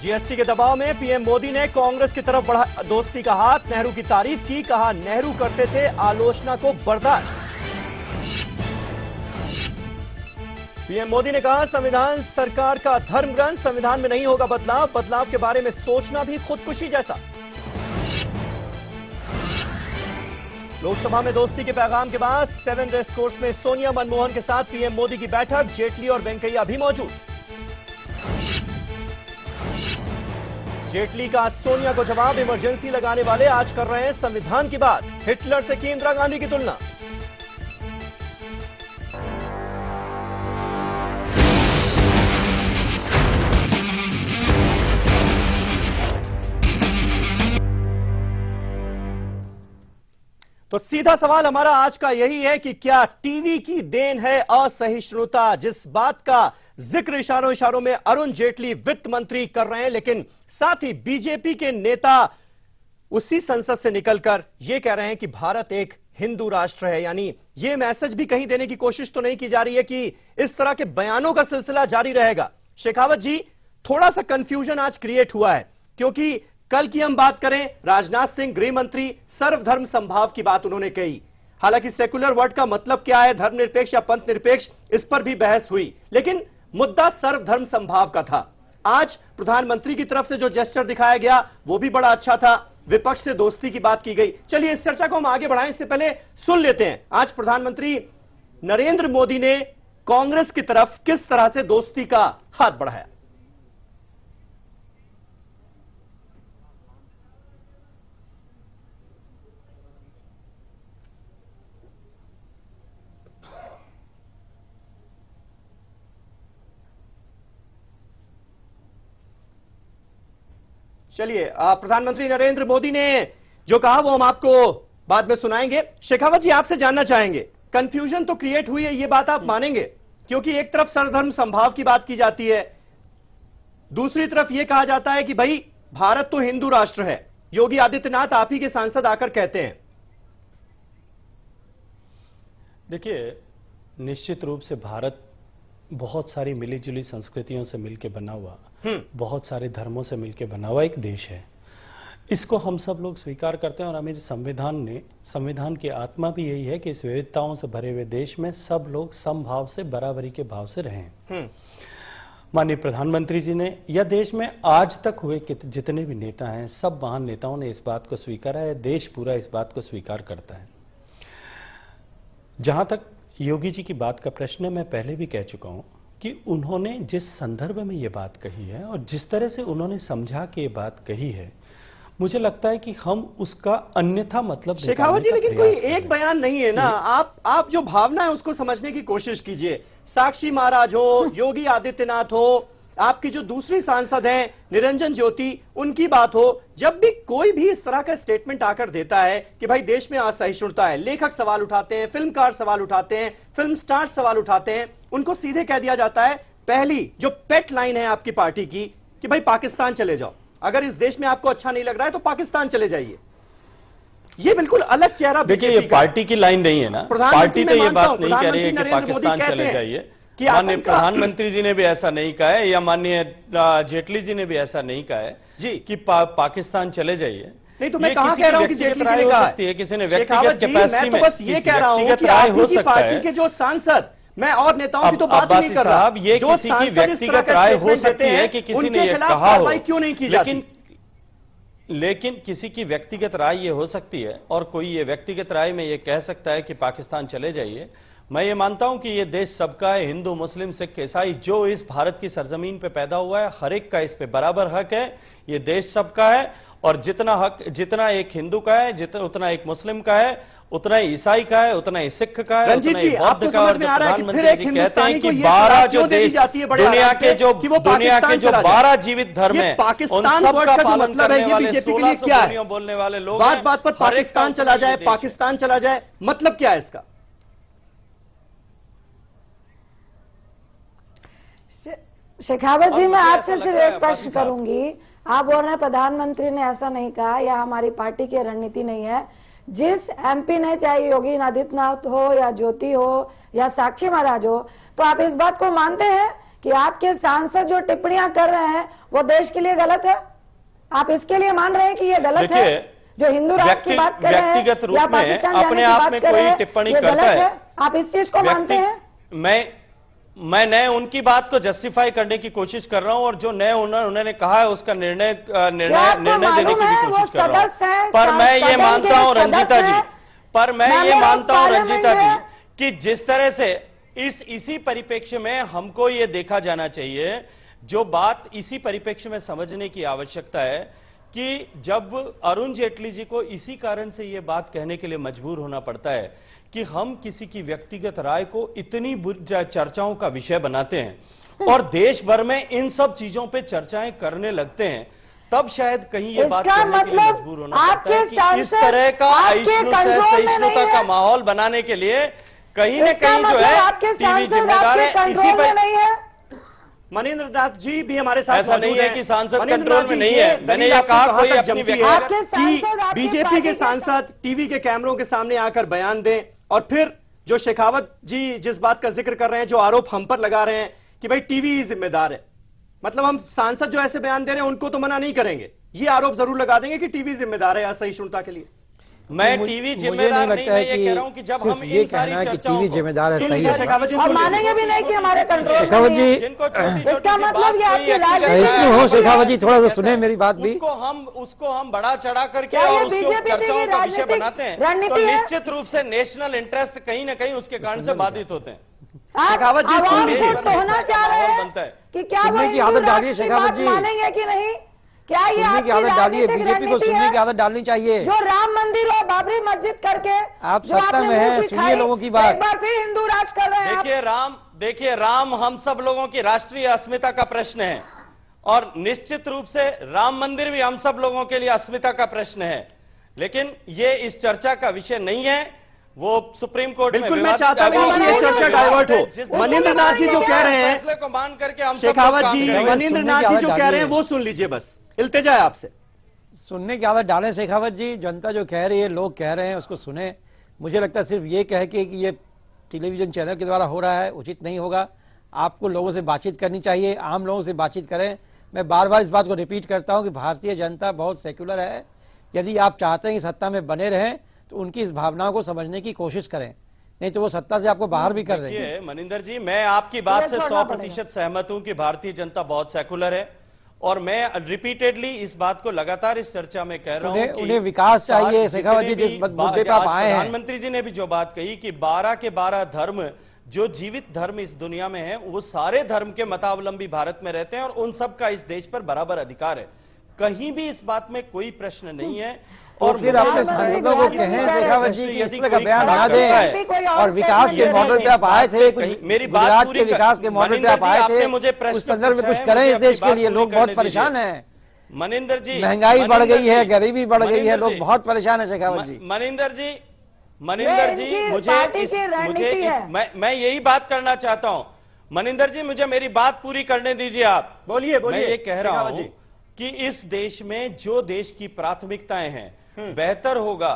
GST के दबाव में पीएम मोदी ने कांग्रेस की तरफ बढ़ा दोस्ती का हाथ। नेहरू की तारीफ की, कहा नेहरू करते थे आलोचना को बर्दाश्त। पीएम मोदी ने कहा संविधान सरकार का धर्म ग्रंथ, संविधान में नहीं होगा बदलाव, बदलाव के बारे में सोचना भी खुदकुशी जैसा। लोकसभा में दोस्ती के पैगाम के बाद 7 रेस कोर्स में सोनिया मनमोहन के साथ पीएम मोदी की बैठक, जेटली और वेंकैया भी मौजूद। जेटली का सोनिया को जवाब, इमरजेंसी लगाने वाले आज कर रहे हैं संविधान की बात, हिटलर से की इंदिरा गांधी की तुलना। तो सीधा सवाल हमारा आज का यही है कि क्या टीवी की देन है असहिष्णुता, जिस बात का जिक्र इशारों इशारों में अरुण जेटली वित्त मंत्री कर रहे हैं, लेकिन साथ ही बीजेपी के नेता उसी संसद से निकलकर यह कह रहे हैं कि भारत एक हिंदू राष्ट्र है। यानी यह मैसेज भी कहीं देने की कोशिश तो नहीं की जा रही है कि इस तरह के बयानों का सिलसिला जारी रहेगा। शेखावत जी, थोड़ा सा कंफ्यूजन आज क्रिएट हुआ है, क्योंकि कल की हम बात करें, राजनाथ सिंह गृह मंत्री सर्वधर्म समभाव की बात उन्होंने कही। हालांकि सेकुलर वर्ड का मतलब क्या है, धर्मनिरपेक्ष या पंथ निरपेक्ष, इस पर भी बहस हुई, लेकिन मुद्दा सर्वधर्म समभाव का था। आज प्रधानमंत्री की तरफ से जो जेस्चर दिखाया गया वो भी बड़ा अच्छा था, विपक्ष से दोस्ती की बात की गई। चलिए इस चर्चा को हम आगे बढ़ाएं, इससे पहले सुन लेते हैं आज प्रधानमंत्री नरेंद्र मोदी ने कांग्रेस की तरफ किस तरह से दोस्ती का हाथ बढ़ाया। चलिए, प्रधानमंत्री नरेंद्र मोदी ने जो कहा वो हम आपको बाद में सुनाएंगे। शेखावत जी, आपसे जानना चाहेंगे, कंफ्यूजन तो क्रिएट हुई है, ये बात आप मानेंगे? क्योंकि एक तरफ सर्वधर्म समभाव की बात की जाती है, दूसरी तरफ यह कहा जाता है कि भाई भारत तो हिंदू राष्ट्र है। योगी आदित्यनाथ आप ही के सांसद आकर कहते हैं। देखिए, निश्चित रूप से भारत बहुत सारी मिलीजुली संस्कृतियों से मिलकर बना हुआ, बहुत सारे धर्मों से मिलकर बना हुआ एक देश है। इसको हम सब लोग स्वीकार करते हैं और हमारे संविधान की आत्मा भी यही है कि इस विविधताओं से भरे हुए देश में सब लोग समभाव से, बराबरी के भाव से रहें। माननीय प्रधानमंत्री जी ने, या देश में आज तक हुए जितने भी नेता हैं, सब महान नेताओं ने इस बात को स्वीकारा है, देश पूरा इस बात को स्वीकार करता है। जहां तक योगी जी की बात का प्रश्न है, मैं पहले भी कह चुका हूं कि उन्होंने जिस संदर्भ में ये बात कही है और जिस तरह से उन्होंने समझा के ये बात कही है, मुझे लगता है कि हम उसका अन्यथा मतलब शेखावत जी, लेकिन कोई एक बयान नहीं है ना। आप जो भावना है उसको समझने की कोशिश कीजिए। साक्षी महाराज हो, योगी आदित्यनाथ हो, आपकी जो दूसरी सांसद हैं निरंजन ज्योति, उनकी बात हो, जब भी कोई भी इस तरह का स्टेटमेंट आकर देता है कि भाई देश में असहिष्णुता है, लेखक सवाल उठाते हैं, फिल्मकार सवाल उठाते हैं, फिल्म स्टार सवाल उठाते हैं, उनको सीधे कह दिया जाता है, पहली जो पेट लाइन है आपकी पार्टी की कि भाई पाकिस्तान चले जाओ, अगर इस देश में आपको अच्छा नहीं लग रहा है तो पाकिस्तान चले जाइए। ये बिल्कुल अलग चेहरा। देखिए, ये पार्टी की लाइन नहीं है ना, पार्टी तो ये बात नहीं कह रही है कि पाकिस्तान चले जाइए। माननीय प्रधानमंत्री जी ने भी ऐसा नहीं कहा है, या माननीय जेटली जी ने भी ऐसा नहीं कहा है जी कि पाकिस्तान चले जाइए। नहीं तो मैं कहां कह रहा हूं कि जेटली जी ने कहा है, किसी ने व्यक्तिगत कैपेसिटी में, बस ये कह रहा हूं कि आपकी पार्टी के जो सांसद, मैं और नेताओं की तो बात नहीं कर रहा, ये किसी की व्यक्तिगत राय हो सकती है कि किसी ने ये कहा हो, क्यों नहीं की जाती? लेकिन किसी की व्यक्तिगत राय ये हो सकती है और कोई ये व्यक्तिगत राय में ये कह सकता है कि पाकिस्तान चले जाइए। मैं ये मानता हूं कि ये देश सबका है, हिंदू मुस्लिम सिख ईसाई, जो इस भारत की सरजमीन पे पैदा हुआ है, हर एक का इस पे बराबर हक है। ये देश सबका है और जितना हक, जितना एक हिंदू का है, उतना एक मुस्लिम का है, उतना ही ईसाई का है, उतना ही सिख का है, उतना ही बौद्ध का। और प्रधानमंत्री जी कहते हैं कि 12 जो देश, दुनिया के जो 12 जीवित धर्म है, उन सब का पालन करने वाले 1600 बोलने वाले लोग, बात बात पर पाकिस्तान चला जाए, पाकिस्तान चला जाए, मतलब क्या है इसका? शेखावत जी, मैं आपसे सिर्फ एक प्रश्न करूंगी। आप बोल रहे हैं प्रधानमंत्री ने ऐसा नहीं कहा या हमारी पार्टी की रणनीति नहीं है। जिस एमपी ने, चाहे योगी आदित्यनाथ हो या ज्योति हो या साक्षी महाराज हो, तो आप इस बात को मानते हैं कि आपके सांसद जो टिप्पणियां कर रहे हैं वो देश के लिए गलत है? आप इसके लिए मान रहे हैं कि ये गलत है? जो हिंदू राष्ट्र की बात कर रहे हैं व्यक्तिगत रूप या में पाकिस्तान जाने अपने की आप बात में कर रहे कोई हैं, टिप्पणी ये करता गलत है? आप इस चीज को मानते हैं? मैं उनकी बात को जस्टिफाई करने की कोशिश कर रहा हूं, और जो नए उन्होंने कहा है उसका निर्णय देने की भी कोशिश कर रहा हूं। पर मैं ये मानता हूं रंजीता जी, पर मैं ये मानता हूं रंजीता जी कि जिस तरह से इसी परिप्रेक्ष्य में हमको ये देखा जाना चाहिए, जो बात इसी परिप्रेक्ष्य में समझने की आवश्यकता है कि जब अरुण जेटली जी को इसी कारण से ये बात कहने के लिए मजबूर होना पड़ता है कि हम किसी की व्यक्तिगत राय को इतनी चर्चाओं का विषय बनाते हैं और देश भर में इन सब चीजों पे चर्चाएं करने लगते हैं, तब शायद कहीं ये बात कहने के लिए मजबूर होना पड़ता है कि इस तरह का असहिष्णुता का माहौल बनाने के लिए कहीं न कहीं जो है टीवी जिम्मेदार है। इसी पर मनीन्द्र नाथ जी भी हमारे साथ ऐसा नहीं है कि सांसद कंट्रोल में नहीं है। मैंने ये कहा कोई अपनी कि बीजेपी के सांसद टीवी के कैमरों के सामने आकर बयान दें, और फिर जो शेखावत जी जिस बात का जिक्र कर रहे हैं, जो आरोप हम पर लगा रहे हैं कि भाई टीवी ही जिम्मेदार है, मतलब हम सांसद जो ऐसे बयान दे रहे हैं उनको तो मना नहीं करेंगे, ये आरोप जरूर लगा देंगे कि टीवी जिम्मेदार है असहिष्णुता के लिए। मैं टीवी जिम्मेदार नहीं, मैं ये कह रहा हूं कि जब हम इन सारी चर्चाओं को जिम्मेदार है, सही है, और मानेंगे भी नहीं कि हमारे कंट्रोल में नहीं है। इसका मतलब ये आपकी राजनीति हो। शेखावत जी थोड़ा सा सुने मेरी बात भी। उसको हम बड़ा चढ़ा करके और उसको चर्चाओं का विषय बनाते हैं, तो निश्चित रूप से नेशनल इंटरेस्ट कहीं ना कहीं उसके कारण से बाधित होते हैं। शेखावत जी होना चाह रहे हैं कि क्या सुनने की आदत डालिए शेखावत जी, मानेंगे कि नहीं? क्या ये सुनने की आदत डालिए, बीजेपी को सुनने की आदत डालनी चाहिए। जो राम मंदिर और बाबरी मस्जिद करके आप सत्ता में हैं, सुनिए लोगों की बात। एक बार फिर हिंदू राष्ट्र कर रहे हैं। देखिए राम हम सब लोगों की राष्ट्रीय अस्मिता का प्रश्न है, और निश्चित रूप से राम मंदिर भी हम सब लोगों के लिए अस्मिता का प्रश्न है, लेकिन ये इस चर्चा का विषय नहीं है। वो सुप्रीम कोर्ट में बिल्कुल मैं चाहता हूं कि ये चर्चा डाइवर्ट हो। मनीन्द्र नाथ जी जो कह रहे हैं, को मान करके हम शेखावत जी, मनीन्द्र नाथ जी जो कह रहे हैं वो सुन लीजिए, बस इल्तिजा है आपसे। सुनने की आदत डालें शेखावत जी, जनता जो कह रही है, लोग कह रहे हैं, उसको सुने। मुझे लगता है सिर्फ ये कह के कि ये टेलीविजन चैनल के द्वारा हो रहा है उचित नहीं होगा। आपको लोगों से बातचीत करनी चाहिए, आम लोगों से बातचीत करें। मैं बार बार इस बात को रिपीट करता हूं कि भारतीय जनता बहुत सेक्युलर है। यदि आप चाहते हैं कि सत्ता में बने रहें तो उनकी इस भावनाओं को समझने की कोशिश करें, नहीं तो वो सत्ता से आपको बाहर भी कर देंगे। मनिंदर जी, मैं आपकी बात से 100% सहमत हूं कि भारतीय जनता बहुत सेकुलर है, और मैं रिपीटेडली इस बात को लगातार इस चर्चा में कह रहा हूं कि उन्हें विकास चाहिए। शेखावत जी जिस मुद्दे पर आप आए हैं, प्रधानमंत्री जी ने भी जो बात कही कि 12 के 12 धर्म, जो जीवित धर्म इस दुनिया में है, वो सारे धर्म के मतावलंबी भारत में रहते हैं और उन सब का इस देश पर बराबर अधिकार है। कहीं भी इस बात में कोई प्रश्न नहीं है। और फिर अपने सांसदों को कहें शेखावत जी कि इस तरह का बयान ना दें। और विकास के मॉडल पे आप आए थे, मेरी गुजरात के विकास के मॉडल पे आप आए थे, उस संदर्भ में कुछ करें इस देश के लिए। लोग बहुत परेशान हैं, मनिंदर जी, महंगाई बढ़ गई है, गरीबी बढ़ गई है, लोग बहुत परेशान है शेखावत जी। मनिंदर जी, मैं यही बात करना चाहता हूं। मनिंदर जी, मुझे मेरी बात पूरी करने दीजिए। आप बोलिए। मैं ये कह रहा हूं कि इस देश में जो देश की प्राथमिकताएं हैं, बेहतर होगा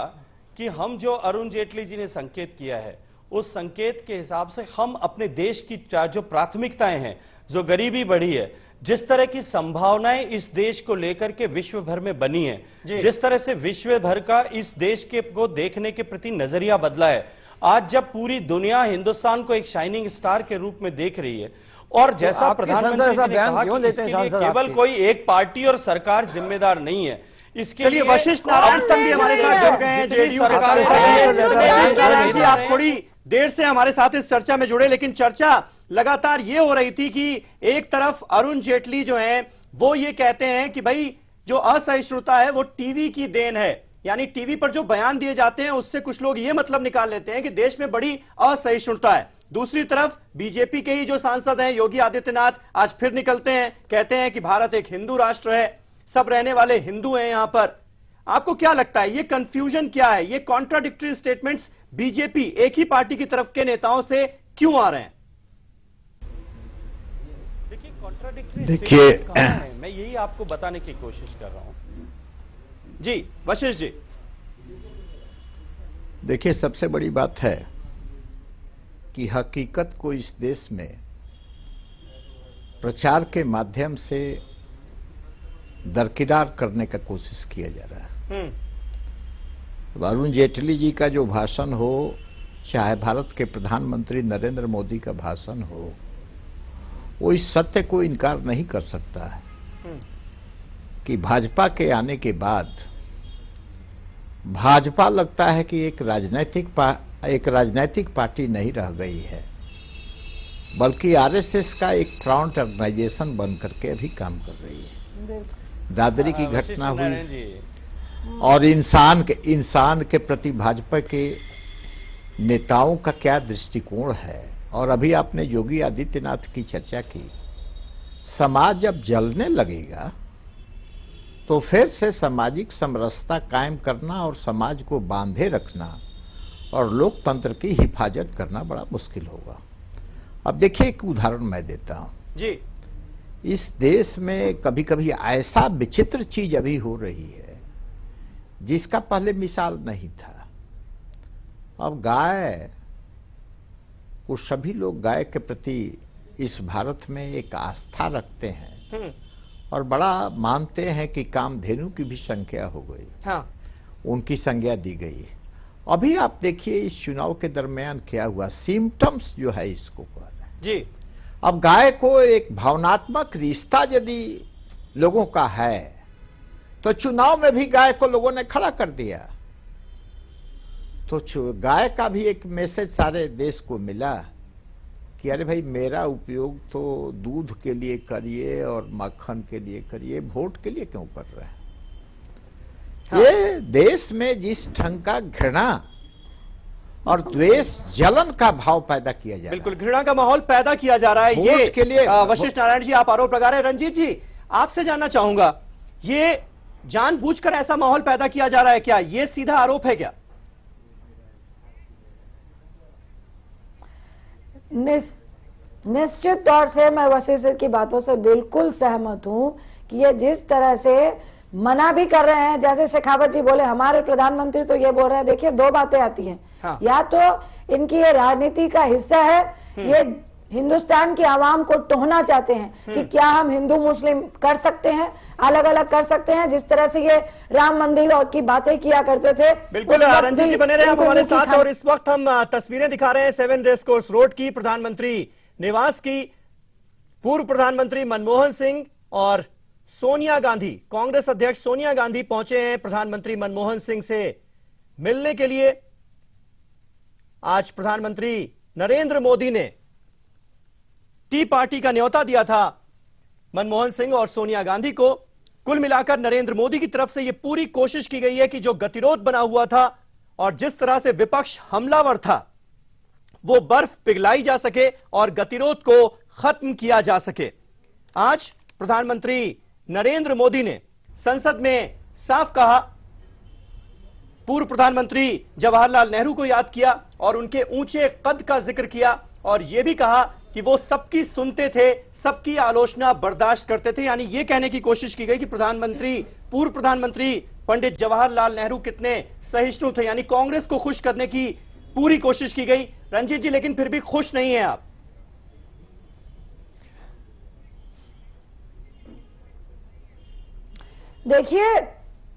कि हम जो अरुण जेटली जी ने संकेत किया है, उस संकेत के हिसाब से हम अपने देश की जो प्राथमिकताएं हैं, जो गरीबी बढ़ी है, जिस तरह की संभावनाएं इस देश को लेकर के विश्व भर में बनी है, जिस तरह से विश्व भर का इस देश के को देखने के प्रति नजरिया बदला है, आज जब पूरी दुनिया हिंदुस्तान को एक शाइनिंग स्टार के रूप में देख रही है, और जैसा प्रधानमंत्री जी ने कहा कि इसके लिए केवल कोई एक पार्टी और सरकार जिम्मेदार नहीं है, इसके लिए वशिष्ठ नारायण सिंह भी हमारे साथ जुड़ गए हैं, जेडीयू के साथ। आप थोड़ी देर से हमारे साथ इस चर्चा में जुड़े, लेकिन चर्चा लगातार ये हो रही थी कि एक तरफ अरुण जेटली जो हैं वो ये कहते हैं कि भाई जो असहिष्णुता है वो टीवी की देन है, यानी टीवी पर जो बयान दिए जाते हैं उससे कुछ लोग ये मतलब निकाल लेते हैं कि देश में बड़ी असहिष्णुता है। दूसरी तरफ बीजेपी के ही जो सांसद हैं योगी आदित्यनाथ आज फिर निकलते हैं, कहते हैं कि भारत एक हिंदू राष्ट्र है, सब रहने वाले हिंदू हैं यहां पर। आपको क्या लगता है ये कंफ्यूजन क्या है, ये कॉन्ट्राडिक्टरी स्टेटमेंट्स बीजेपी एक ही पार्टी की तरफ के नेताओं से क्यों आ रहे हैं? देखिए मैं यही आपको बताने की कोशिश कर रहा हूं। जी वशिष्ठ जी, देखिए सबसे बड़ी बात है कि हकीकत को इस देश में प्रचार के माध्यम से दरकिनार करने का कोशिश किया जा रहा है। अरुण जेटली जी का जो भाषण हो, चाहे भारत के प्रधानमंत्री नरेंद्र मोदी का भाषण हो, वो इस सत्य को इनकार नहीं कर सकता है कि भाजपा के आने के बाद भाजपा लगता है कि एक राजनैतिक पार्टी नहीं रह गई है, बल्कि आरएसएस का एक फ्रंट ऑर्गेनाइजेशन बन करके अभी काम कर रही है। दादरी की घटना हुई और इंसान के प्रति भाजपा के नेताओं का क्या दृष्टिकोण है। और अभी आपने योगी आदित्यनाथ की चर्चा की। समाज जब जलने लगेगा तो फिर से सामाजिक समरसता कायम करना और समाज को बांधे रखना और लोकतंत्र की हिफाजत करना बड़ा मुश्किल होगा। अब देखिए, एक उदाहरण मैं देता हूं जी। इस देश में कभी कभी ऐसा विचित्र चीज अभी हो रही है जिसका पहले मिसाल नहीं था। अब गाय को सभी लोग गाय के प्रति इस भारत में एक आस्था रखते हैं और बड़ा मानते हैं कि कामधेनु की भी संख्या हो गई। हाँ। उनकी संज्ञा दी गई। अभी आप देखिए इस चुनाव के दरमियान क्या हुआ, सिम्टम्स जो है इसको कह रहे हैं जी। अब गाय को एक भावनात्मक रिश्ता यदि लोगों का है तो चुनाव में भी गाय को लोगों ने खड़ा कर दिया। तो गाय का भी एक मैसेज सारे देश को मिला कि अरे भाई, मेरा उपयोग तो दूध के लिए करिए और मक्खन के लिए करिए, वोट के लिए क्यों कर रहे हैं। हाँ। ये देश में जिस ढंग का घृणा और द्वेष, जलन का भाव पैदा किया जा रहा है, बिल्कुल घृणा का माहौल पैदा किया जा रहा है। ये के लिए वशिष्ठ नारायण जी आप आरोप लगा रहे हैं। रंजीत जी, आपसे जानना चाहूंगा, ये जानबूझकर ऐसा माहौल पैदा किया जा रहा है क्या? ये सीधा आरोप है क्या? निश्चित तौर से मैं वशिष्ठ की बातों से बिल्कुल सहमत हूं कि ये जिस तरह से मना भी कर रहे हैं, जैसे शेखावत जी बोले, हमारे प्रधानमंत्री तो ये बोल रहे हैं। देखिए, दो बातें आती हैं। हाँ। या तो इनकी ये राजनीति का हिस्सा है, ये हिंदुस्तान की आवाम को टोहना चाहते हैं कि क्या हम हिंदू मुस्लिम कर सकते हैं, अलग अलग कर सकते हैं, जिस तरह से ये राम मंदिर और की बातें किया करते थे। बिल्कुल रंजीत जी बने रहे आप हमारे साथ। और इस वक्त हम तस्वीरें दिखा रहे हैं 7 रेस कोर्स रोड की, प्रधानमंत्री निवास की। पूर्व प्रधानमंत्री मनमोहन सिंह और सोनिया गांधी, कांग्रेस अध्यक्ष सोनिया गांधी पहुंचे हैं प्रधानमंत्री मनमोहन सिंह से मिलने के लिए। आज प्रधानमंत्री नरेंद्र मोदी ने टी पार्टी का न्योता दिया था मनमोहन सिंह और सोनिया गांधी को। कुल मिलाकर नरेंद्र मोदी की तरफ से यह पूरी कोशिश की गई है कि जो गतिरोध बना हुआ था और जिस तरह से विपक्ष हमलावर था, वो बर्फ पिघलाई जा सके और गतिरोध को खत्म किया जा सके। आज प्रधानमंत्री नरेंद्र मोदी ने संसद में साफ कहा, पूर्व प्रधानमंत्री जवाहरलाल नेहरू को याद किया और उनके ऊंचे कद का जिक्र किया और यह भी कहा कि वो सबकी सुनते थे, सबकी आलोचना बर्दाश्त करते थे। यानी यह कहने की कोशिश की गई कि पूर्व प्रधानमंत्री पंडित जवाहरलाल नेहरू कितने सहिष्णु थे, यानी कांग्रेस को खुश करने की पूरी कोशिश की गई। रंजीत जी, लेकिन फिर भी खुश नहीं है आप? देखिए,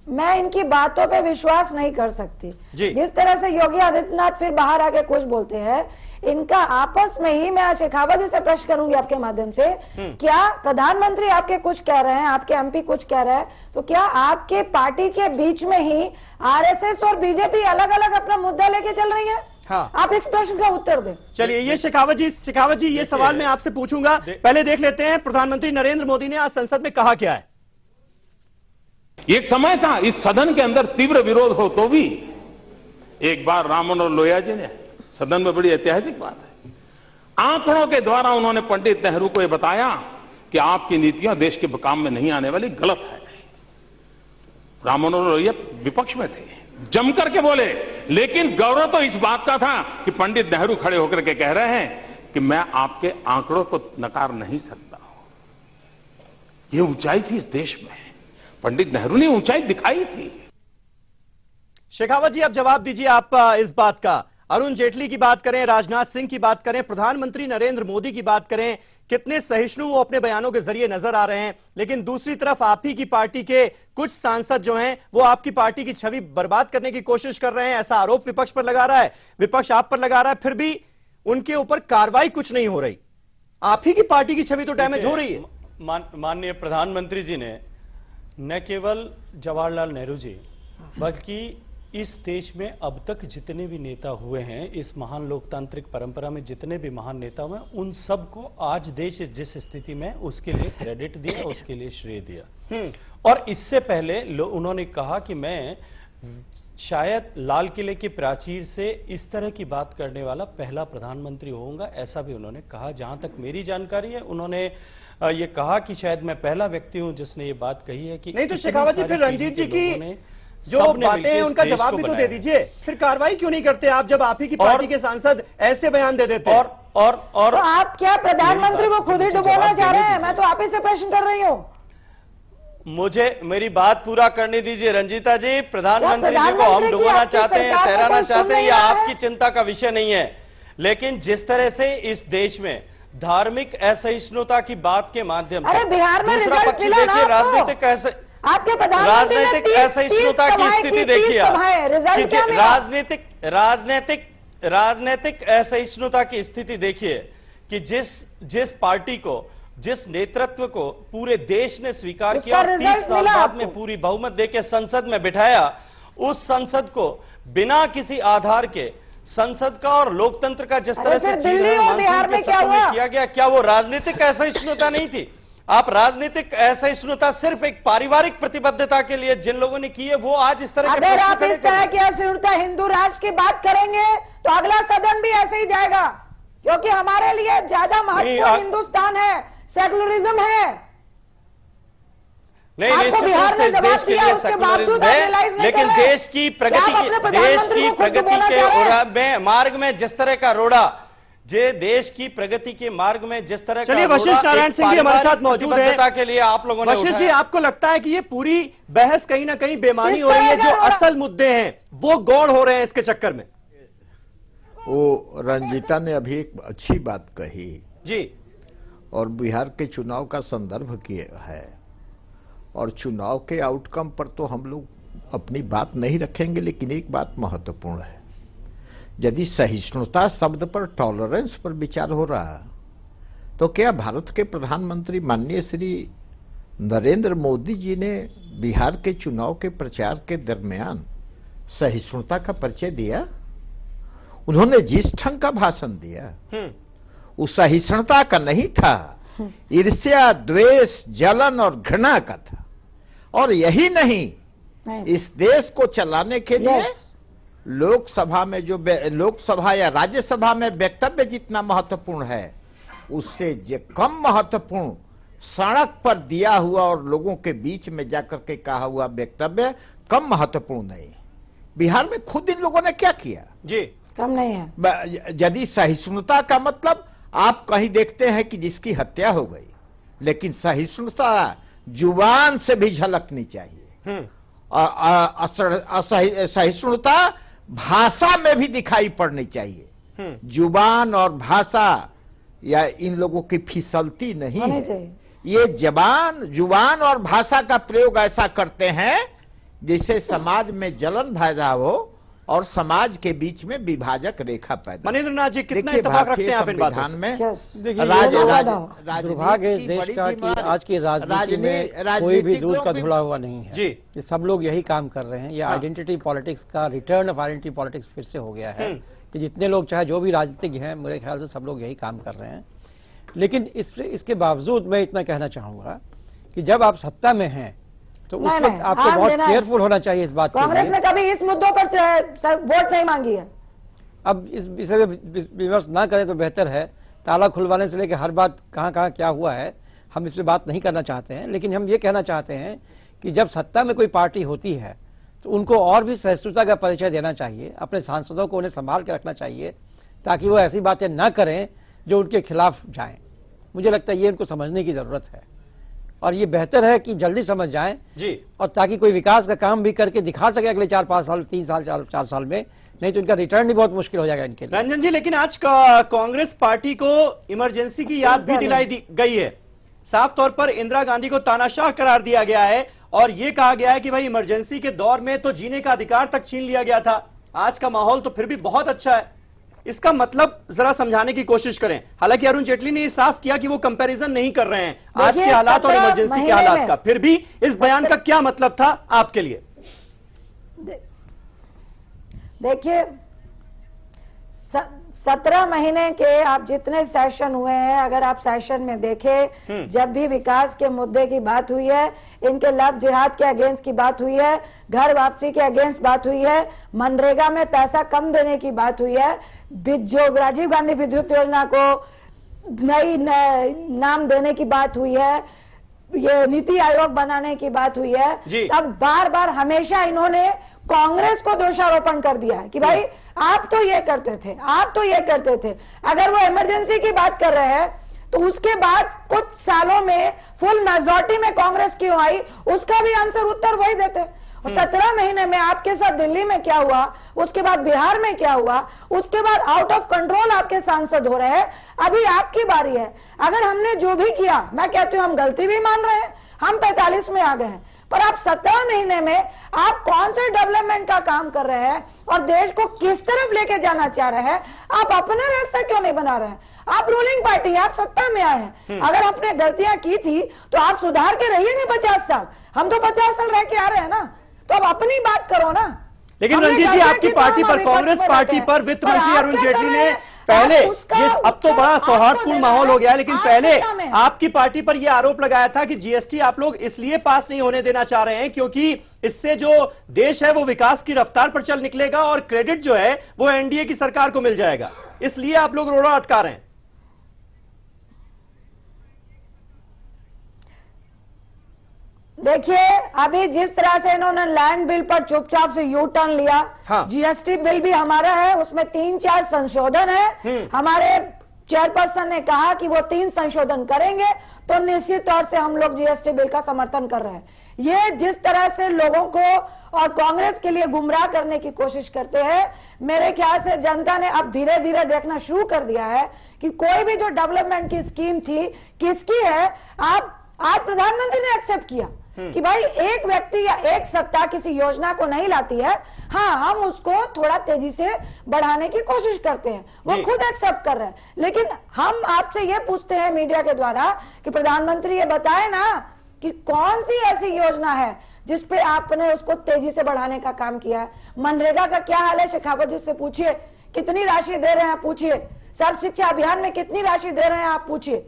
मैं इनकी बातों पे विश्वास नहीं कर सकती। जिस तरह से योगी आदित्यनाथ फिर बाहर आके कुछ बोलते हैं, इनका आपस में ही, मैं शेखावत जी से प्रश्न करूंगी आपके माध्यम से, क्या प्रधानमंत्री आपके कुछ कह रहे हैं, आपके एमपी कुछ कह रहे हैं, तो क्या आपके पार्टी के बीच में ही आरएसएस और बीजेपी अलग अलग अपना मुद्दा लेके चल रही है? हाँ। आप इस प्रश्न का उत्तर दें। चलिए, ये शेखावत जी ये सवाल मैं आपसे पूछूंगा, पहले देख लेते हैं प्रधानमंत्री नरेंद्र मोदी ने आज संसद में कहा क्या है। एक समय था इस सदन के अंदर तीव्र विरोध हो तो भी एक बार राम मनोहर लोहिया जी ने सदन में, बड़ी ऐतिहासिक बात है, आंकड़ों के द्वारा उन्होंने पंडित नेहरू को यह बताया कि आपकी नीतियां देश के काम में नहीं आने वाली, गलत है। राम मनोहर लोहिया विपक्ष में थे, जम करके बोले, लेकिन गौरव तो इस बात का था कि पंडित नेहरू खड़े होकर के कह रहे हैं कि मैं आपके आंकड़ों को नकार नहीं सकता हूं। यह ऊंचाई थी इस देश में, पंडित नेहरू ने ऊंचाई दिखाई थी। शेखावत जी, अब जवाब दीजिए आप इस बात का। अरुण जेटली की बात करें, राजनाथ सिंह की बात करें, प्रधानमंत्री नरेंद्र मोदी की बात करें, कितने सहिष्णु वो अपने बयानों के जरिए नजर आ रहे हैं, लेकिन दूसरी तरफ आप ही की पार्टी के कुछ सांसद जो हैं वो आपकी पार्टी की छवि बर्बाद करने की कोशिश कर रहे हैं। ऐसा आरोप विपक्ष पर लगा रहा है, विपक्ष आप पर लगा रहा है, फिर भी उनके ऊपर कार्रवाई कुछ नहीं हो रही। आप ही की पार्टी की छवि तो डैमेज हो रही है। माननीय प्रधानमंत्री जी ने न केवल जवाहरलाल नेहरू जी बल्कि इस देश में अब तक जितने भी नेता हुए हैं, इस महान लोकतांत्रिक परंपरा में जितने भी महान नेता हुए, उन सबको आज देश जिस स्थिति में उसके लिए क्रेडिट दिया, उसके लिए श्रेय दिया। और इससे पहले उन्होंने कहा कि मैं शायद लाल किले की प्राचीर से इस तरह की बात करने वाला पहला प्रधानमंत्री होऊंगा, ऐसा भी उन्होंने कहा। जहां तक मेरी जानकारी है, उन्होंने ये कहा कि शायद मैं पहला व्यक्ति हूं जिसने ये बात कही है कि नहीं तो शेखावत जी, फिर रंजीत जी की जो बातें हैं उनका जवाब भी तो दे दीजिए। फिर कार्रवाई क्यों नहीं करते आप, जब आप ही की पार्टी के सांसद ऐसे बयान दे देते हैं? और तो आप क्या प्रधानमंत्री को खुद ही डुबोना चाह रहे हैं? मैं तो आप ही से प्रश्न कर रही हूँ। मुझे मेरी बात पूरा करने दीजिए रंजीता जी। प्रधानमंत्री जी को हम डुबोना चाहते हैं, तैराना चाहते हैं, यह आपकी चिंता का विषय नहीं है। लेकिन जिस तरह से इस देश में धार्मिक असहिष्णुता की बात के माध्यम से बिहार में दूसरा पक्ष देखिए, राजनीतिक असहिष्णुता की स्थिति देखिए, राजनीतिक असहिष्णुता की स्थिति देखिए कि जिस पार्टी को, जिस नेतृत्व को पूरे देश ने स्वीकार किया, 30 साल बाद में पूरी बहुमत देकर संसद में बिठाया, उस संसद को बिना किसी आधार के संसद का और लोकतंत्र का जिस तरह से किया गया, क्या वो राजनीतिक असहिष्णुता नहीं थी? आप राजनीतिक असहिष्णुता सिर्फ एक पारिवारिक प्रतिबद्धता के लिए जिन लोगों ने की है, वो आज इस तरह अगर आप इस तरह की असहिष्णुता हिंदू राष्ट्र की बात करेंगे तो अगला सदन भी ऐसे ही जाएगा, क्योंकि हमारे लिए ज्यादा महत्वपूर्ण हिंदुस्तान है, सेकुलरिज्म है। नहीं, निश्चित रूप से इस देश के लिए सेकुलरिज्म है, लेकिन देश की प्रगति के मार्ग में जिस तरह का रोड़ा, देश की प्रगति के मार्ग में जिस तरह का, चलिए वशिष्ठ नारायण सिंह भी हमारे साथ मौजूद है के लिए आप लोगों ने वशिष्ठ जी, आपको लगता है कि ये पूरी बहस कहीं ना कहीं बेमानी हो रही है? जो असल मुद्दे हैं वो गौण हो रहे हैं इसके चक्कर में? वो रंजीता ने अभी एक अच्छी बात कही जी, और बिहार के चुनाव का संदर्भ किया है, और चुनाव के आउटकम पर तो हम लोग अपनी बात नहीं रखेंगे, लेकिन एक बात महत्वपूर्ण है। यदि सहिष्णुता शब्द पर, टॉलरेंस पर विचार हो रहा, तो क्या भारत के प्रधानमंत्री माननीय श्री नरेंद्र मोदी जी ने बिहार के चुनाव के प्रचार के दरमियान सहिष्णुता का परिचय दिया? उन्होंने जिस ढंग का भाषण दिया वो सहिष्णुता का नहीं था, ईर्ष्या, द्वेष, जलन और घृणा का था। और यही नहीं, इस देश को चलाने के लिए लोकसभा में जो लोकसभा या राज्यसभा में वक्तव्य जितना महत्वपूर्ण है, उससे कम महत्वपूर्ण सड़क पर दिया हुआ और लोगों के बीच में जाकर के कहा हुआ वक्तव्य कम महत्वपूर्ण नहीं। बिहार में खुद इन लोगों ने क्या किया जी, कम नहीं है। यदि सहिष्णुता का मतलब आप कहीं देखते हैं कि जिसकी हत्या हो गई, लेकिन सहिष्णुता जुबान से भी झलकनी चाहिए। सहिष्णुता भाषा में भी दिखाई पड़नी चाहिए। जुबान और भाषा या इन लोगों की फिसलती नहीं है। ये जुबान और भाषा का प्रयोग ऐसा करते हैं जिससे समाज में जलन पैदा हो और समाज के बीच में विभाजक रेखा पैदा। मनीन्द्र नाथ जी, कितना इत्तेफाक रखते हैं आप इन बातों से? में दुर्भाग्य इस देश का कि आज की राजनीति में कोई भी दूध का धुला हुआ नहीं है जी। ये सब लोग यही काम कर रहे हैं। ये आइडेंटिटी पॉलिटिक्स का रिटर्न ऑफ आइडेंटिटी पॉलिटिक्स फिर से हो गया है। कि जितने लोग चाहे जो भी राजनीतिज्ञ हैं, मेरे ख्याल से सब लोग यही काम कर रहे हैं। लेकिन इसके बावजूद मैं इतना कहना चाहूंगा कि जब आप सत्ता में हैं तो उस वक्त आपको बहुत केयरफुल होना चाहिए इस बात के लिए। कांग्रेस ने कभी इस मुद्दों पर वोट नहीं मांगी है। अब इस विषय में विमर्श ना करें तो बेहतर है। ताला खुलवाने से लेकर हर बात कहाँ क्या हुआ है, हम इस पर बात नहीं करना चाहते हैं। लेकिन हम ये कहना चाहते हैं कि जब सत्ता में कोई पार्टी होती है तो उनको और भी सहिष्णुता का परिचय देना चाहिए। अपने सांसदों को उन्हें संभाल के रखना चाहिए ताकि वो ऐसी बातें ना करें जो उनके खिलाफ जाएं। मुझे लगता है ये उनको समझने की जरूरत है, और ये बेहतर है कि जल्दी समझ जाएं जी, और ताकि कोई विकास का काम भी करके दिखा सके अगले 4-5 साल, 3 साल, 4 साल में नहीं तो इनका रिटर्न भी बहुत मुश्किल हो जाएगा इनके लिए। रंजन जी, लेकिन आज कांग्रेस पार्टी को इमरजेंसी की याद भी दिलाई गई है। साफ तौर पर इंदिरा गांधी को तानाशाह करार दिया गया है और यह कहा गया है कि भाई इमरजेंसी के दौर में तो जीने का अधिकार तक छीन लिया गया था। आज का माहौल तो फिर भी बहुत अच्छा है। इसका मतलब जरा समझाने की कोशिश करें। हालांकि अरुण जेटली ने यह साफ किया कि वो कंपैरिजन नहीं कर रहे हैं आज के हालात और इमरजेंसी के हालात का। फिर भी इस बयान का क्या मतलब था आपके लिए? देखिए, 17 महीने के आप जितने सेशन हुए हैं, अगर आप सेशन में देखें, जब भी विकास के मुद्दे की बात हुई है, इनके लव जिहाद के अगेंस्ट की बात हुई है, घर वापसी के अगेंस्ट बात हुई है, मनरेगा में पैसा कम देने की बात हुई है, जो राजीव गांधी विद्युत योजना को नई नाम देने की बात हुई है, ये नीति आयोग बनाने की बात हुई है, तब बार बार हमेशा इन्होंने कांग्रेस को दोषारोपण कर दिया है कि भाई आप तो ये करते थे, आप तो ये करते थे। अगर वो इमरजेंसी की बात कर रहे हैं तो उसके बाद कुछ सालों में फुल मेजॉरिटी में कांग्रेस क्यों आई, उसका भी आंसर उत्तर वही देते। और 17 महीने में आपके साथ दिल्ली में क्या हुआ, उसके बाद बिहार में क्या हुआ, उसके बाद आउट ऑफ कंट्रोल आपके सांसद हो रहे हैं। अभी आपकी बारी है। अगर हमने जो भी किया, मैं कहती हूं हम गलती भी मान रहे हैं, हम 45 में आ गए हैं, पर आप 17 महीने में आप कौन से डेवलपमेंट का काम कर रहे हैं और देश को किस तरफ लेके जाना चाह रहे हैं, आप अपना रास्ता क्यों नहीं बना रहे हैं? आप रूलिंग पार्टी है, आप सत्ता में आए हैं। अगर आपने गलतियां की थी तो आप सुधार के रहिए ना 50 साल। हम तो 50 साल रह के आ रहे हैं ना, तो अब अपनी बात करो ना। लेकिन रंजीत जी, आपकी पार्टी पर, कांग्रेस पार्टी पर वित्त मंत्री अरुण जेटली ने पहले, अब तो बड़ा सौहार्दपूर्ण माहौल हो गया है, लेकिन पहले आपकी पार्टी पर यह आरोप लगाया था कि जीएसटी आप लोग इसलिए पास नहीं होने देना चाह रहे हैं क्योंकि इससे जो देश है वो विकास की रफ्तार पर चल निकलेगा और क्रेडिट जो है वो एनडीए की सरकार को मिल जाएगा, इसलिए आप लोग रोड़ा अटका रहे हैं। देखिए, अभी जिस तरह से इन्होंने लैंड बिल पर चुपचाप से यू टर्न लिया, जीएसटी बिल भी हमारा है, उसमें 3-4 संशोधन है। हमारे चेयरपर्सन ने कहा कि वो 3 संशोधन करेंगे, तो निश्चित तौर से हम लोग जीएसटी बिल का समर्थन कर रहे हैं। ये जिस तरह से लोगों को और कांग्रेस के लिए गुमराह करने की कोशिश करते हैं, मेरे ख्याल से जनता ने अब धीरे धीरे देखना शुरू कर दिया है कि कोई भी जो डेवलपमेंट की स्कीम थी किसकी है। आज प्रधानमंत्री ने एक्सेप्ट किया कि भाई एक व्यक्ति या एक सत्ता किसी योजना को नहीं लाती है, हाँ हम उसको थोड़ा तेजी से बढ़ाने की कोशिश करते हैं, वो खुद एक्सेप्ट कर रहे हैं। लेकिन हम आपसे ये पूछते हैं मीडिया के द्वारा कि प्रधानमंत्री ये बताए ना कि कौन सी ऐसी योजना है जिसपे आपने उसको तेजी से बढ़ाने का काम किया है। मनरेगा का क्या हाल है, शेखावत जी से पूछिए, कितनी राशि दे रहे हैं पूछिए, सर्व शिक्षा अभियान में कितनी राशि दे रहे हैं आप पूछिए।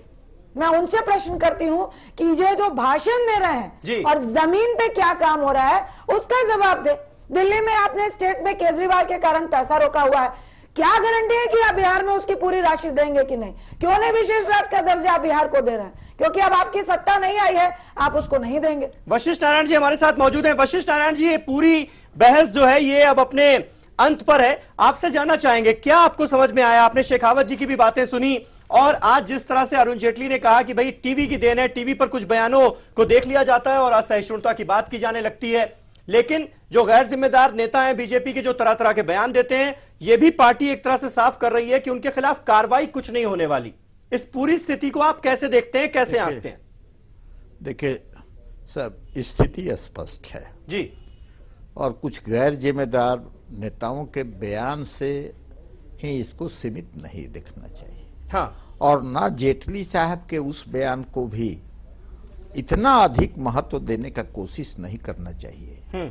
मैं उनसे प्रश्न करती हूं कि ये जो भाषण दे रहे हैं और जमीन पे क्या काम हो रहा है उसका जवाब दे। दिल्ली में आपने स्टेट में केजरीवाल के कारण पैसा रोका हुआ है, क्या गारंटी है कि आप बिहार में उसकी पूरी राशि देंगे कि नहीं? क्यों नहीं विशेष राज्य का दर्जा आप बिहार को दे रहे हैं? क्योंकि अब आपकी सत्ता नहीं आई है, आप उसको नहीं देंगे। वशिष्ठ नारायण जी हमारे साथ मौजूद हैं। वशिष्ठ नारायण जी, ये पूरी बहस जो है ये अब अपने अंत पर है, आपसे जानना चाहेंगे क्या आपको समझ में आया? आपने शेखावत जी की भी बातें सुनी और आज जिस तरह से अरुण जेटली ने कहा कि भाई टीवी की देन है, टीवी पर कुछ बयानों को देख लिया जाता है और असहिष्णुता की बात की जाने लगती है, लेकिन जो गैर जिम्मेदार नेता हैं बीजेपी के, जो तरह तरह के बयान देते हैं, यह भी पार्टी एक तरह से साफ कर रही है कि उनके खिलाफ कार्रवाई कुछ नहीं होने वाली। इस पूरी स्थिति को आप कैसे देखते हैं, कैसे आंकते हैं? देखिए सब स्थिति स्पष्ट है जी, और कुछ गैर जिम्मेदार नेताओं के बयान से ही इसको सीमित नहीं देखना चाहिए। हाँ, और ना जेटली साहब के उस बयान को भी इतना अधिक महत्व देने का कोशिश नहीं करना चाहिए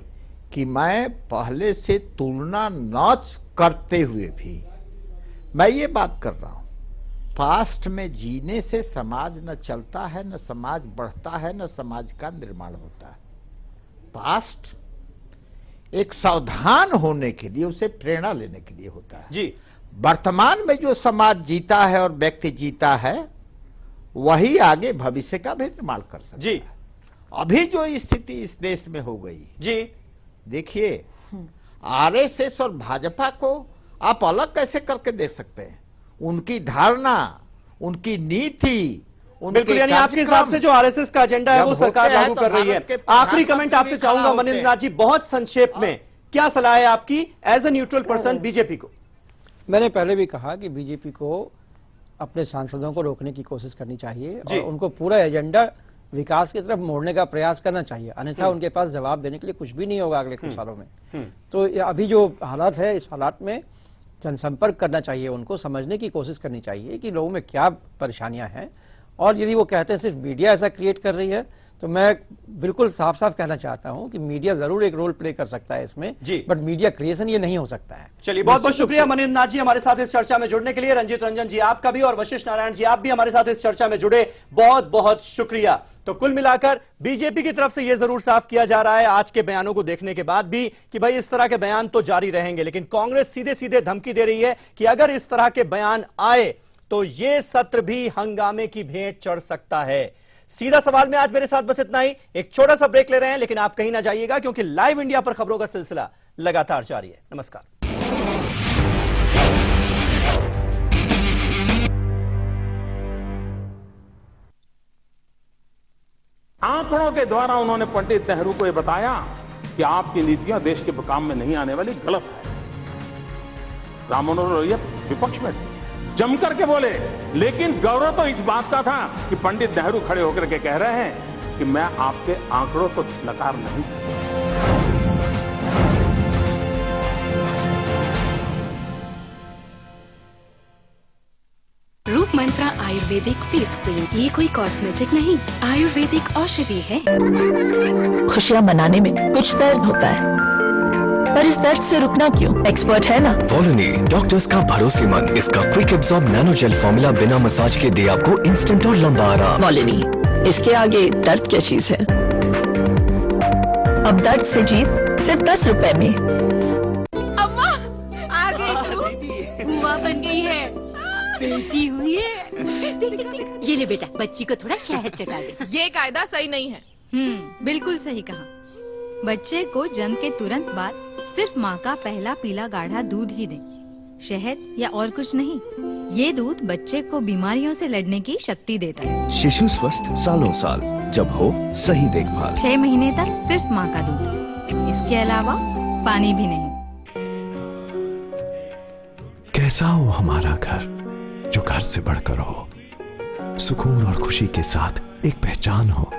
कि मैं पहले से तुलना न करते हुए भी मैं ये बात कर रहा हूं, पास्ट में जीने से समाज न चलता है, न समाज बढ़ता है, न समाज का निर्माण होता है। पास्ट एक सावधान होने के लिए, उसे प्रेरणा लेने के लिए होता है जी। वर्तमान में जो समाज जीता है और व्यक्ति जीता है वही आगे भविष्य का भी निर्माण कर सकता जी। है। अभी जो स्थिति इस देश में हो गई जी, देखिए आरएसएस और भाजपा को आप अलग कैसे करके देख सकते हैं? उनकी धारणा, उनकी नीति, बिल्कुल, यानी आपके हिसाब से जो आरएसएस का एजेंडा है वो सरकार लागू कर रही है। आखिरी कमेंट आपसे चाहूंगा मनिंद्र नाथ जी, बहुत संक्षेप में, क्या सलाह है आपकी as a neutral person BJP को? मैंने पहले भी कहा कि बीजेपी को अपने सांसदों को रोकने की कोशिश करनी चाहिए और उनको पूरा एजेंडा विकास की तरफ मोड़ने का प्रयास करना चाहिए, अन्यथा उनके पास जवाब देने के लिए कुछ भी नहीं होगा अगले कुछ सालों में। तो अभी जो हालात है, इस हालात में जनसंपर्क करना चाहिए, उनको समझने की कोशिश करनी चाहिए कि लोगों में क्या परेशानियां हैं। और यदि वो कहते हैं सिर्फ मीडिया ऐसा क्रिएट कर रही है, तो मैं बिल्कुल साफ साफ कहना चाहता हूं कि मीडिया जरूर एक रोल प्ले कर सकता है इसमें, बट मीडिया क्रिएशन ये नहीं हो सकता है। चलिए, बहुत बहुत शुक्रिया मनिंद्र नाथ जी हमारे साथ इस चर्चा में जुड़ने के लिए। रंजीत रंजन जी आपका भी, और वशिष्ठ नारायण जी आप भी हमारे साथ इस चर्चा में जुड़े, बहुत बहुत शुक्रिया। तो कुल मिलाकर बीजेपी की तरफ से यह जरूर साफ किया जा रहा है आज के बयानों को देखने के बाद भी कि भाई इस तरह के बयान तो जारी रहेंगे, लेकिन कांग्रेस सीधे सीधे धमकी दे रही है कि अगर इस तरह के बयान आए तो यह सत्र भी हंगामे की भेंट चढ़ सकता है। सीधा सवाल में आज मेरे साथ बस इतना ही। एक छोटा सा ब्रेक ले रहे हैं, लेकिन आप कहीं ना जाइएगा क्योंकि लाइव इंडिया पर खबरों का सिलसिला लगातार जारी है। नमस्कार। आंकड़ों के द्वारा उन्होंने पंडित नेहरू को यह बताया कि आपकी नीतियां देश के काम में नहीं आने वाली, गलत है। राम मनोहर लोहिया विपक्ष में जम करके बोले, लेकिन गौरव तो इस बात का था कि पंडित नेहरू खड़े होकर के कह रहे हैं कि मैं आपके आंकड़ों को नकार नहीं। रूप मंत्रा आयुर्वेदिक फेस क्रीम, ये कोई कॉस्मेटिक नहीं, आयुर्वेदिक औषधि है। खुशियाँ मनाने में कुछ दर्द होता है, पर इस दर्द से रुकना क्यों? एक्सपर्ट है ना वोलिनी, डॉक्टर्स का भरोसेमंद। इसका quick absorb nano gel formula बिना मसाज के दे आपको इंस्टेंट और लंबा आराम। वोलिनी, इसके आगे दर्द क्या चीज है? अब दर्द से जीत सिर्फ 10 रुपए में। अम्मा आ गई तू, बुआ बन गई है, बेटी हुई है। ये ले बेटा, बच्ची को थोड़ा शहद चटा दे। ये कायदा सही नहीं है। बिल्कुल सही कहा। बच्चे को जन्म के तुरंत बाद सिर्फ माँ का पहला पीला गाढ़ा दूध ही दें, शहद या और कुछ नहीं। ये दूध बच्चे को बीमारियों से लड़ने की शक्ति देता है। शिशु स्वस्थ सालों साल, जब हो सही देखभाल। 6 महीने तक सिर्फ माँ का दूध, इसके अलावा पानी भी नहीं। कैसा हो हमारा घर, जो घर से बढ़कर हो, सुकून और खुशी के साथ एक पहचान हो।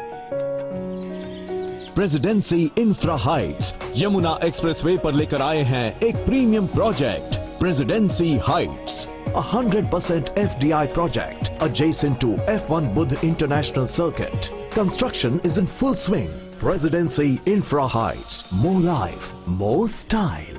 Presidency infra Heights Yamuna expressway पर लेकर आए हैं एक premium project, presidency Heights, 100% FDI project adjacent to F1 Budh International Circuit. Construction is in full swing. Presidency Infra Heights, more life, more style.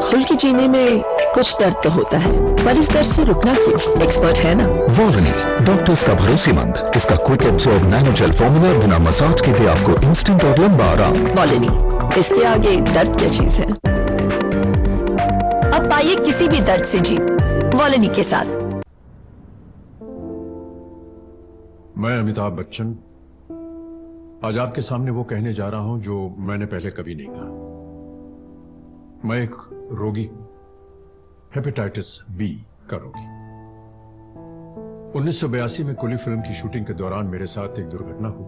खुल के जीने में कुछ दर्द तो होता है, पर इस दर्द से रुकना क्यों? एक्सपर्ट है ना वोलिनी, डॉक्टर्स का भरोसेमंद। इसका quick absorb nano gel formula बिना मसाज के दे आपको इंस्टेंट और लंबा आराम। वोलिनी, इसके आगे दर्द क्या चीज है? अब पाइए किसी भी दर्द से जीत वोलिनी के साथ। मैं अमिताभ बच्चन आज आपके सामने वो कहने जा रहा हूं जो मैंने पहले कभी नहीं कहा। मैं एक रोगी, हेपेटाइटिस बी का रोगी। 1982 में कुली फिल्म की शूटिंग के दौरान मेरे साथ एक दुर्घटना हुई।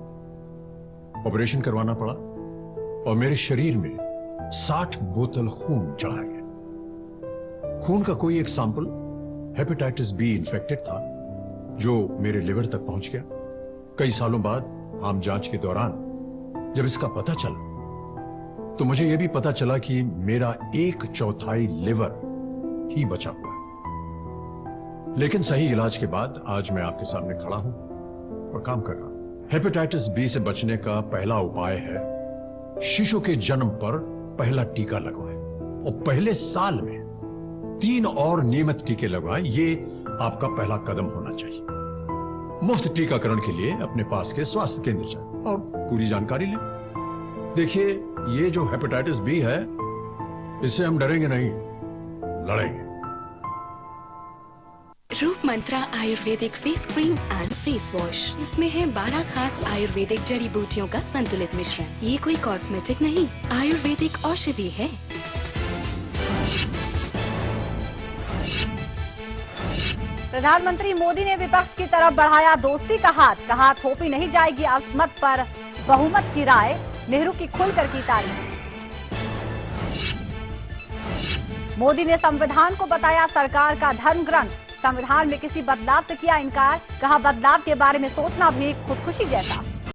ऑपरेशन करवाना पड़ा और मेरे शरीर में 60 बोतल खून चढ़ाया गया। खून का कोई एक सैंपल हेपेटाइटिस बी इन्फेक्टेड था, जो मेरे लिवर तक पहुंच गया। कई सालों बाद आम जांच के दौरान जब इसका पता चला, तो मुझे यह भी पता चला कि मेरा 1/4 लिवर ही बचा हुआ है। लेकिन सही इलाज के बाद आज मैं आपके सामने खड़ा हूं और काम कर रहा हूं। हेपेटाइटिस बी से बचने का पहला उपाय है शिशु के जन्म पर पहला टीका लगवाएं और पहले साल में 3 और नियमित टीके लगवाएं। ये आपका पहला कदम होना चाहिए। मुफ्त टीकाकरण के लिए अपने पास के स्वास्थ्य केंद्र जाएं और पूरी जानकारी लें। देखिए, ये जो हेपेटाइटिस बी है, इससे हम डरेंगे नहीं, लड़ेंगे। Roop Mantra Ayurvedic face cream and face wash, इसमें है 12 खास आयुर्वेदिक जड़ी बूटियों का संतुलित मिश्रण। ये कोई कॉस्मेटिक नहीं, आयुर्वेदिक औषधि है। प्रधानमंत्री मोदी ने विपक्ष की तरफ बढ़ाया दोस्ती का हाथ, कहा थोपी नहीं जाएगी अल्पमत पर बहुमत की राय। नेहरू की खुलकर की तारीफ। मोदी ने संविधान को बताया सरकार का धर्म ग्रंथ, संविधान में किसी बदलाव से किया इनकार, कहा बदलाव के बारे में सोचना भी खुदकुशी जैसा।